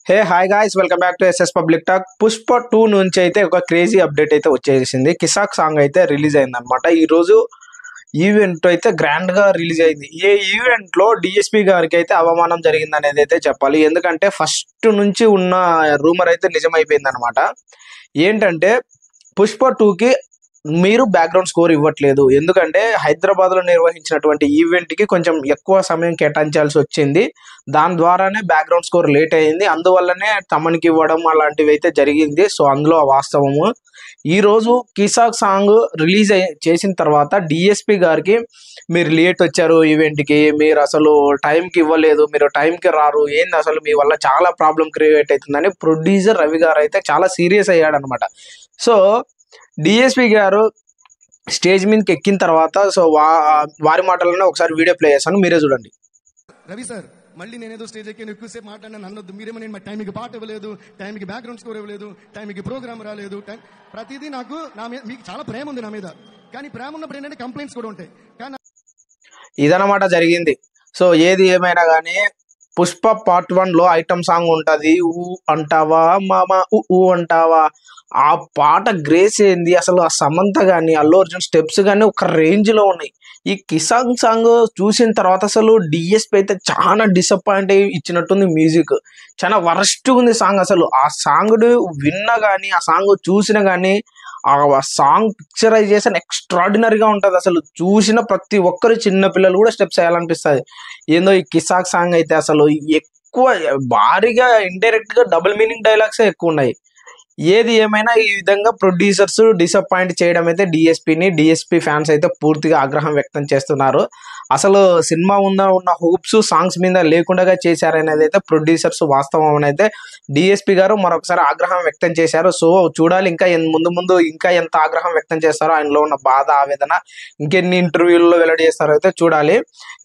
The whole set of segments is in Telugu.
Hey hi guys, welcome back to SS public talk. Pushpa 2 నుంచి అయితే ఒక క్రేజీ అప్డేట్ అయితే వచ్చేసింది. కిసాక్ సాంగ్ అయితే రిలీజ్ అయింది అనమాట. ఈరోజు ఈవెంట్ అయితే గ్రాండ్ గా రిలీజ్ అయింది. ఈ ఈవెంట్ లో డిఎస్పి గారికి అయితే అవమానం జరిగింది అనేది అయితే చెప్పాలి. ఎందుకంటే ఫస్ట్ నుంచి ఉన్న రూమర్ అయితే నిజమైపోయింది అనమాట. ఏంటంటే పుష్ప 2కి మీరు బ్యాక్గ్రౌండ్ స్కోర్ ఇవ్వట్లేదు, ఎందుకంటే హైదరాబాద్ లో నిర్వహించినటువంటి ఈవెంట్ కి కొంచెం ఎక్కువ సమయం కేటాయించాల్సి వచ్చింది. దాని ద్వారానే బ్యాక్గ్రౌండ్ స్కోర్ లేట్ అయింది. అందువల్లనే తమనికి ఇవ్వడం అలాంటివి అయితే జరిగింది. సో అందులో వాస్తవము. ఈ రోజు కిసాక్ సాంగ్ రిలీజ్ చేసిన తర్వాత డిఎస్పి గారికి మీరు లేట్ వచ్చారు ఈవెంట్ కి, మీరు అసలు టైంకి ఇవ్వలేదు, మీరు టైంకి రారు, ఏంది అసలు మీ వల్ల చాలా ప్రాబ్లం క్రియేట్ అవుతుందని ప్రొడ్యూసర్ రవి గారు అయితే చాలా సీరియస్ అయ్యాడు అనమాట. సో డిఎస్పి గారు స్టేజ్ మీదకి ఎక్కిన తర్వాత సో వారి మాటలోనే ఒకసారి వీడియో ప్లే చేస్తాను, మీరే చూడండి. రవి సార్, మళ్ళీ నేనేదో స్టేజ్ ఎక్కి ఎక్కువసేపు మాట్లాడినా అన్నొద్దు. మీరేమో నేను టైంకి పాట ఇవ్వలేదు, టైంకి బ్యాక్గ్రౌండ్ స్కోర్ ఇవ్వలేదు, టైంకి ప్రోగ్రామ్ రాలేదు, ప్రతిదీ నాకు నా మీద మీకు చాలా ప్రేమ ఉంది నా మీద. కానీ ప్రేమ ఉన్నప్పుడు ఏంటంటే కంప్లైంట్స్ కూడా ఉంటాయి. కానీ ఇదన్నమాట జరిగింది. సో ఏది ఏమైనా కానీ పుష్ప పార్ట్ 1 లో ఐటమ్ సాంగ్ ఉంటది, ఊ అంటావా మామ ఊ అంటావా. ఆ పాట గ్రేస్ ఏంది అసలు, ఆ సమంత గాని అల్లు అర్జున్ స్టెప్స్ గాని ఒక రేంజ్ లో ఉన్నాయి. ఈ కిసాన్ సాంగ్ చూసిన తర్వాత అసలు డిఎస్పి అయితే చాలా డిసప్పాయింట్ అయ్యి ఇచ్చినట్టుంది. మ్యూజిక్ చాలా వరస్ట్ ఉంది సాంగ్. అసలు ఆ సాంగ్ విన్నా గానీ, ఆ సాంగ్ చూసినా గానీ, ఆ సాంగ్ పిక్చరైజేషన్ ఎక్స్ట్రాడినరీగా ఉంటుంది. అసలు చూసిన ప్రతి ఒక్కరు, చిన్న పిల్లలు కూడా స్టెప్స్ వేయాలనిపిస్తుంది. ఏందో ఈ కిసాక్ సాంగ్ అయితే అసలు ఎక్కువ భారీగా ఇండైరెక్ట్ గా డబుల్ మీనింగ్ డైలాగ్సే ఎక్కువ ఉన్నాయి. ఏది ఏమైనా ఈ విధంగా ప్రొడ్యూసర్స్ డిసప్పాయింట్ చేయడం అయితే డిఎస్పి ఫ్యాన్స్ అయితే పూర్తిగా ఆగ్రహం వ్యక్తం చేస్తున్నారు. అసలు సినిమా ఉన్న హోప్స్ సాంగ్స్ మీద లేకుండా చేశారనేది అయితే ప్రొడ్యూసర్స్ వాస్తవం అనేది డిఎస్పి గారు మరొకసారి ఆగ్రహం వ్యక్తం చేశారు. సో చూడాలి ఇంకా ముందు ఇంకా ఎంత ఆగ్రహం వ్యక్తం చేస్తారో, ఆయనలో ఉన్న బాధ ఆవేదన ఇంకెన్ని ఇంటర్వ్యూల్లో వెల్లడి చేస్తారో అయితే చూడాలి.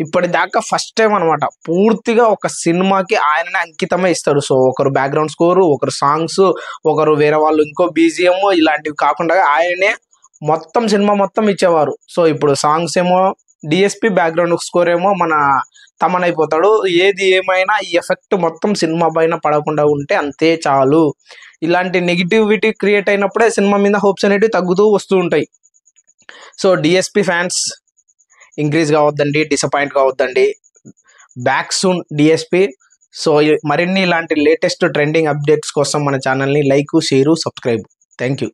ఇప్పటిదాకా ఫస్ట్ టైం అనమాట పూర్తిగా ఒక సినిమాకి ఆయననే అంకితమే ఇస్తాడు. సో ఒకరు బ్యాక్గ్రౌండ్ స్కోరు, ఒకరు సాంగ్స్, ఒకరు వేరే వాళ్ళు ఇంకో బీజిఎం, ఇలాంటివి కాకుండా ఆయనే మొత్తం సినిమా మొత్తం ఇచ్చేవారు. సో ఇప్పుడు సాంగ్స్ ఏమో డిఎస్పి, బ్యాక్గ్రౌండ్ స్కోర్ ఏమో మన తమన్ అయిపోతాడు. ఏది ఏమైనా ఈ ఎఫెక్ట్ మొత్తం సినిమా పైన పడకుండా ఉంటే అంతే చాలు. ఇలాంటి నెగిటివిటీ క్రియేట్ అయినప్పుడే సినిమా మీద హోప్స్ అనేవి తగ్గుతూ వస్తూ ఉంటాయి. సో డిఎస్పి ఫ్యాన్స్ ఇంక్రీజ్ కావద్దండి, డిసప్పాయింట్ కావద్దండి. Back soon DSP. సో మరిన్ని ఇలాంటి లేటెస్ట్ ట్రెండింగ్ అప్డేట్స్ కోసం మన ఛానల్ని like, share, subscribe. Thank you.